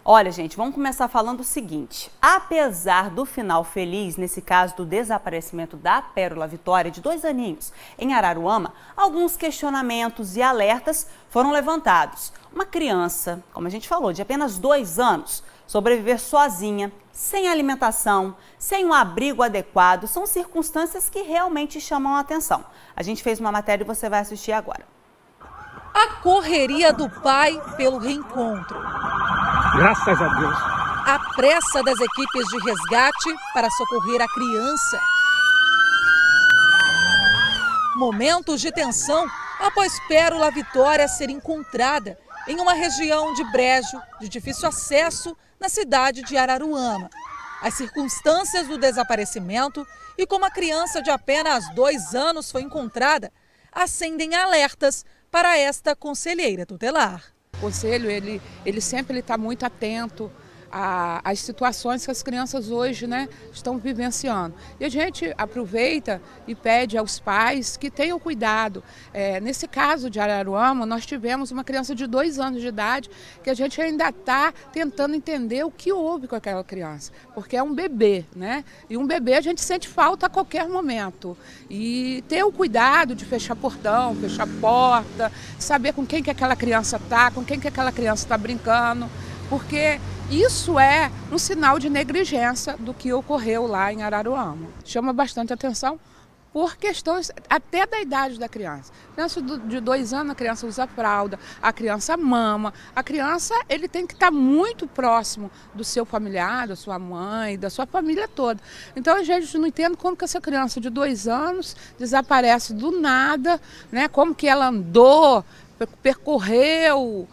Olha, gente, vamos começar falando o seguinte. Apesar do final feliz, nesse caso do desaparecimento da Pérola Vitória, de 2 aninhos, em Araruama, alguns questionamentos e alertas foram levantados. Uma criança, como a gente falou, de apenas 2 anos, sobreviver sozinha, sem alimentação, sem um abrigo adequado, são circunstâncias que realmente chamam a atenção. A gente fez uma matéria e você vai assistir agora. A correria do pai pelo reencontro. Graças a Deus. A pressa das equipes de resgate para socorrer a criança. Momentos de tensão após Pérola Vitória ser encontrada em uma região de brejo de difícil acesso na cidade de Araruama. As circunstâncias do desaparecimento e como a criança de apenas 2 anos foi encontrada acendem alertas para esta conselheira tutelar. O conselho ele sempre está muito atento às situações que as crianças hoje, estão vivenciando. E a gente aproveita e pede aos pais que tenham cuidado. Nesse caso de Araruama, nós tivemos uma criança de 2 anos de idade que a gente ainda está tentando entender o que houve com aquela criança, porque é um bebê, né? E um bebê a gente sente falta a qualquer momento. E ter o cuidado de fechar portão, fechar porta, saber com quem que aquela criança está, com quem que aquela criança está brincando, porque isso é um sinal de negligência do que ocorreu lá em Araruama. Chama bastante atenção por questões até da idade da criança. Criança de 2 anos, a criança usa fralda, a criança mama. A criança ele tem que estar muito próximo do seu familiar, da sua mãe, da sua família toda. Então a gente não entende como que essa criança de 2 anos desaparece do nada, né? Como que ela andou, percorreu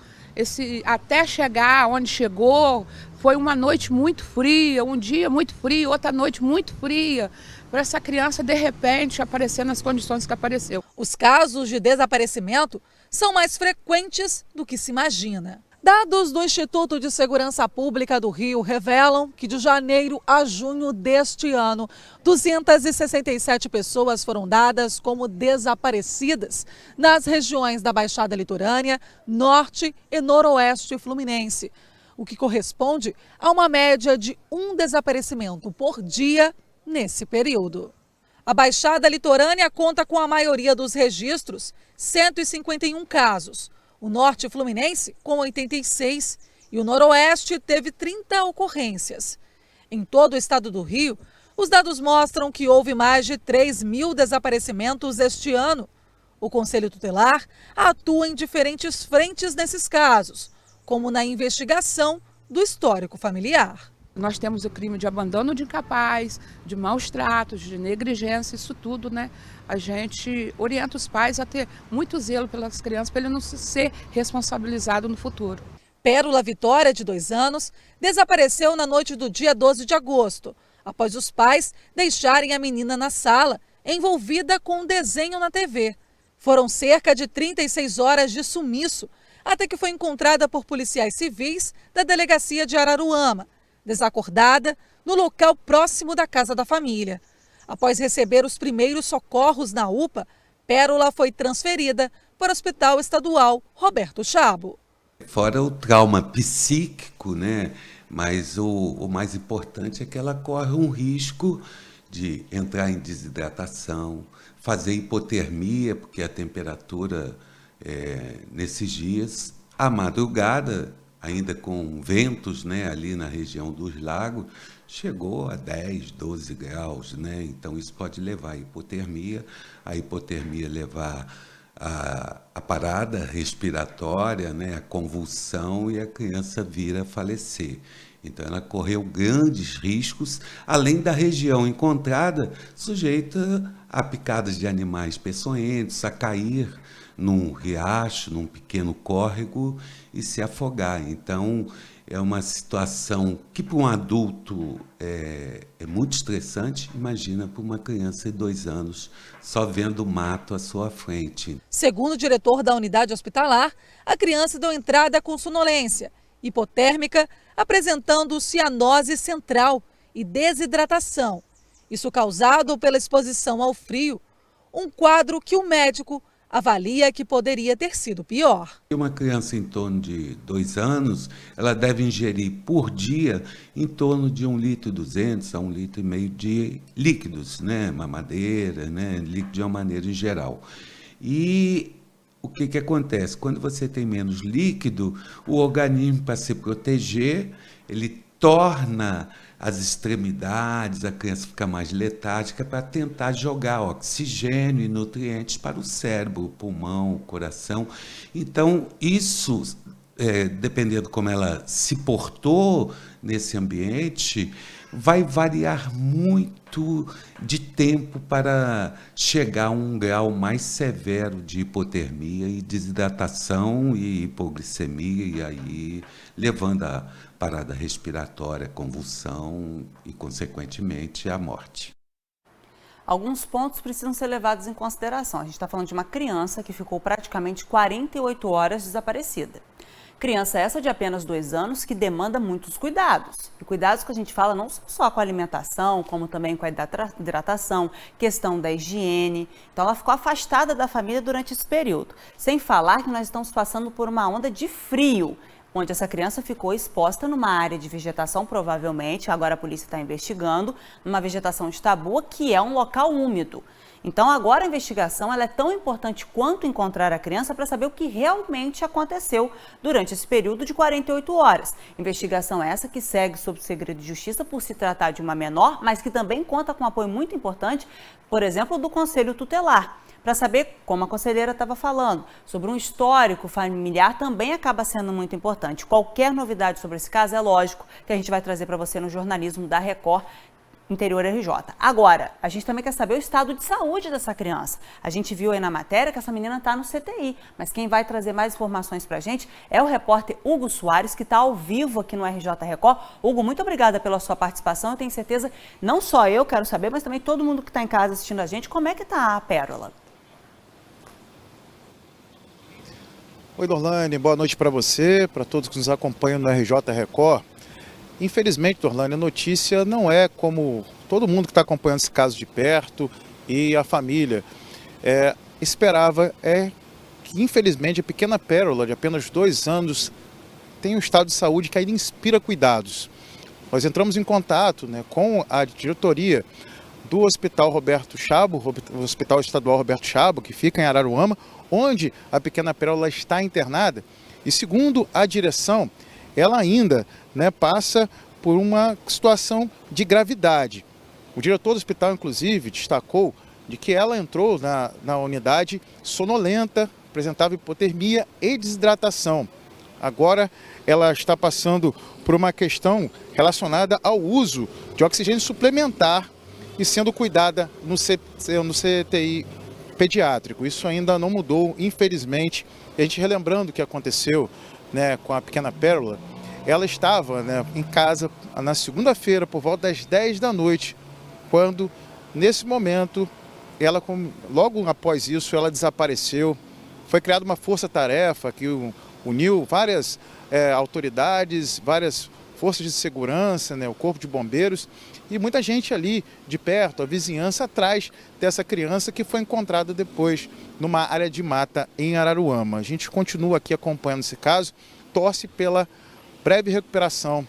até chegar onde chegou. Foi uma noite muito fria, um dia muito frio, outra noite muito fria, para essa criança de repente aparecer nas condições que apareceu. Os casos de desaparecimento são mais frequentes do que se imagina. Dados do Instituto de Segurança Pública do Rio revelam que de janeiro a junho deste ano, 267 pessoas foram dadas como desaparecidas nas regiões da Baixada Litorânea, Norte e Noroeste Fluminense, o que corresponde a uma média de 1 desaparecimento por dia nesse período. A Baixada Litorânea conta com a maioria dos registros, 151 casos. O Norte Fluminense com 86 e o Noroeste teve 30 ocorrências. Em todo o estado do Rio, os dados mostram que houve mais de 3.000 desaparecimentos este ano. O Conselho Tutelar atua em diferentes frentes nesses casos, como na investigação do histórico familiar. Nós temos o crime de abandono de incapaz, de maus tratos, de negligência, isso tudo, a gente orienta os pais a ter muito zelo pelas crianças, para ele não ser responsabilizado no futuro. Pérola Vitória, de 2 anos, desapareceu na noite do dia 12 de agosto, após os pais deixarem a menina na sala, envolvida com um desenho na TV. Foram cerca de 36 horas de sumiço, até que foi encontrada por policiais civis da delegacia de Araruama, desacordada no local próximo da casa da família. Após receber os primeiros socorros na UPA, Pérola foi transferida para o Hospital Estadual Roberto Chabo. Fora o trauma psíquico, mas o mais importante é que ela corre um risco de entrar em desidratação, fazer hipotermia, porque a temperatura nesses dias, à madrugada, ainda com ventos, ali na região dos lagos, chegou a 10, 12 graus, Então isso pode levar à hipotermia, a hipotermia levar a parada respiratória, a convulsão, e a criança vir a falecer. Então ela correu grandes riscos, além da região encontrada sujeita a picadas de animais peçonhentos, a cair num riacho, num pequeno córrego e se afogar. Então, é uma situação que para um adulto é muito estressante, imagina para uma criança de 2 anos, só vendo o mato à sua frente. Segundo o diretor da unidade hospitalar, a criança deu entrada com sonolência hipotérmica, apresentando cianose central e desidratação. Isso causado pela exposição ao frio, um quadro que o médico avalia que poderia ter sido pior. Uma criança em torno de 2 anos, ela deve ingerir por dia em torno de 1,2 litro a 1,5 litro de líquidos, né? Mamadeira, né? Líquido de uma maneira em geral. E o que acontece? Quando você tem menos líquido, o organismo, para se proteger, ele torna as extremidades, a criança fica mais letárgica para tentar jogar oxigênio e nutrientes para o cérebro, o pulmão, o coração. Então, isso, dependendo como ela se portou nesse ambiente, vai variar muito de tempo para chegar a um grau mais severo de hipotermia e desidratação e hipoglicemia, e aí levando a parada respiratória, convulsão e, consequentemente, a morte. Alguns pontos precisam ser levados em consideração. A gente está falando de uma criança que ficou praticamente 48 horas desaparecida. Criança essa de apenas 2 anos que demanda muitos cuidados. E cuidados que a gente fala não são só com a alimentação, como também com a hidratação, questão da higiene. Então ela ficou afastada da família durante esse período. Sem falar que nós estamos passando por uma onda de frio, onde essa criança ficou exposta numa área de vegetação, provavelmente, agora a polícia está investigando, numa vegetação de taboa, que é um local úmido. Então, agora a investigação ela é tão importante quanto encontrar a criança para saber o que realmente aconteceu durante esse período de 48 horas. Investigação essa que segue sob segredo de justiça por se tratar de uma menor, mas que também conta com um apoio muito importante, por exemplo, do Conselho Tutelar. Para saber, como a conselheira estava falando, sobre um histórico familiar também acaba sendo muito importante. Qualquer novidade sobre esse caso, é lógico que a gente vai trazer para você no jornalismo da Record Interior RJ. Agora, a gente também quer saber o estado de saúde dessa criança. A gente viu aí na matéria que essa menina está no CTI, mas quem vai trazer mais informações para a gente é o repórter Hugo Soares, que está ao vivo aqui no RJ Record. Hugo, muito obrigada pela sua participação. Eu tenho certeza, não só eu quero saber, mas também todo mundo que está em casa assistindo a gente, como é que está a Pérola? Oi, Dorlane, boa noite para você, para todos que nos acompanham no RJ Record. Infelizmente, Dorlane, a notícia não é como todo mundo que está acompanhando esse caso de perto e a família esperava, que infelizmente a pequena Pérola, de apenas 2 anos, tem um estado de saúde que ainda inspira cuidados. Nós entramos em contato, com a diretoria do Hospital Roberto Chabo, o Hospital Estadual Roberto Chabo, que fica em Araruama, onde a pequena Pérola está internada, e segundo a direção, ela ainda passa por uma situação de gravidade. O diretor do hospital, inclusive, destacou de que ela entrou na unidade sonolenta, apresentava hipotermia e desidratação. Agora ela está passando por uma questão relacionada ao uso de oxigênio suplementar e sendo cuidada no CTI pediátrico. Isso ainda não mudou, infelizmente. A gente relembrando o que aconteceu com a pequena Pérola, ela estava em casa na segunda-feira, por volta das 10 da noite, quando, nesse momento, logo após isso, ela desapareceu. Foi criada uma força-tarefa que uniu várias autoridades, várias forças de segurança, o corpo de bombeiros e muita gente ali de perto, a vizinhança, atrás dessa criança que foi encontrada depois numa área de mata em Araruama. A gente continua aqui acompanhando esse caso, torce pela breve recuperação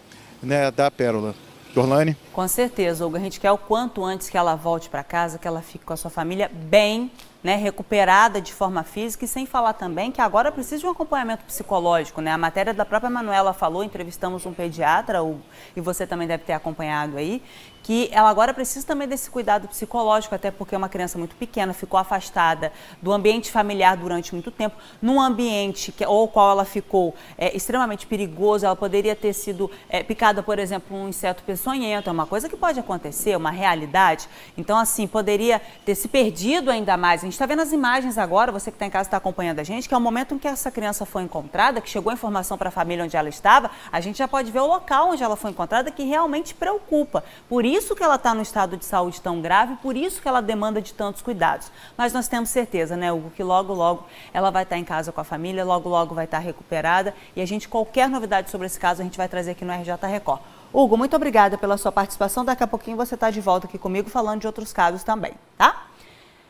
da Pérola. Dorlane? Com certeza, Hugo. A gente quer o quanto antes que ela volte para casa, que ela fique com a sua família bem, recuperada de forma física, e sem falar também que agora precisa de um acompanhamento psicológico, A matéria da própria Manuela falou, entrevistamos um pediatra, Hugo, e você também deve ter acompanhado aí, que ela agora precisa também desse cuidado psicológico, até porque é uma criança muito pequena, ficou afastada do ambiente familiar durante muito tempo, num ambiente o qual ela ficou extremamente perigoso. Ela poderia ter sido picada, por exemplo, por um inseto peçonhento, é uma coisa que pode acontecer, uma realidade. Então, assim, poderia ter se perdido ainda mais. A gente está vendo as imagens agora, você que está em casa está acompanhando a gente, que é o momento em que essa criança foi encontrada, que chegou a informação para a família onde ela estava, a gente já pode ver o local onde ela foi encontrada, que realmente preocupa. Por isso que ela está no estado de saúde tão grave, por isso que ela demanda de tantos cuidados. Mas nós temos certeza, Hugo, que logo, logo ela vai estar em casa com a família, logo, logo vai estar recuperada, e a gente, qualquer novidade sobre esse caso, a gente vai trazer aqui no RJ Record. Hugo, muito obrigada pela sua participação. Daqui a pouquinho você está de volta aqui comigo falando de outros casos também, tá?